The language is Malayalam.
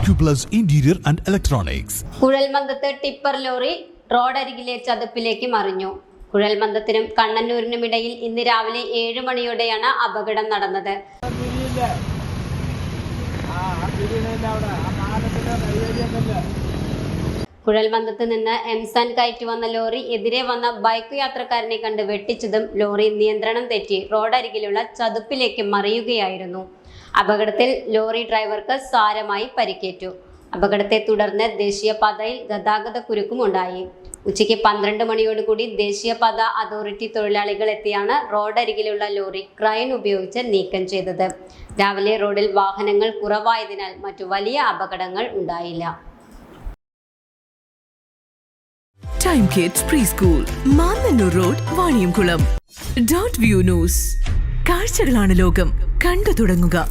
Acuplus Interior and Electronics. കുഴൽമന്ദത്ത് ടിപ്പർ ലോറി റോഡരികിലെ ചതുപ്പിലേക്ക് മറിഞ്ഞു. കുഴൽമന്ദത്തിനും കണ്ണന്നൂരിനുമിടയിൽ ഇന്ന് രാവിലെ 7 മണിയോടെയാണ് അപകടം നടന്നത്. കുഴൽമന്ദത്ത് നിന്ന് എംസാൻ കയറ്റി വന്ന ലോറി എതിരെ വന്ന ബൈക്ക് യാത്രക്കാരനെ കണ്ട് വെട്ടിച്ചതും ലോറി നിയന്ത്രണം തെറ്റി റോഡരികിലുള്ള ചതുപ്പിലേക്ക് മറിയുകയായിരുന്നു. അപകടത്തിൽ ലോറി ഡ്രൈവർക്ക് സാരമായി പരിക്കേറ്റു. അപകടത്തെ തുടർന്ന് ദേശീയപാതയിൽ ഗതാഗത കുരുക്കുമുണ്ടായി. ഉച്ചയ്ക്ക് 12 മണിയോടുകൂടി ദേശീയപാത അതോറിറ്റി തൊഴിലാളികൾ എത്തിയാണ് റോഡരികിലുള്ള ലോറി ക്രെയിൻ ഉപയോഗിച്ച് നീക്കം ചെയ്തത്. രാവിലെ റോഡിൽ വാഹനങ്ങൾ കുറവായതിനാൽ മറ്റു വലിയ അപകടങ്ങൾ ഉണ്ടായില്ല. Time Kids Preschool, Mannannur road, Vaniyamkulam. .view News. കാഴ്ചകളാണ് ലോകം, കണ്ടു തുടങ്ങുക.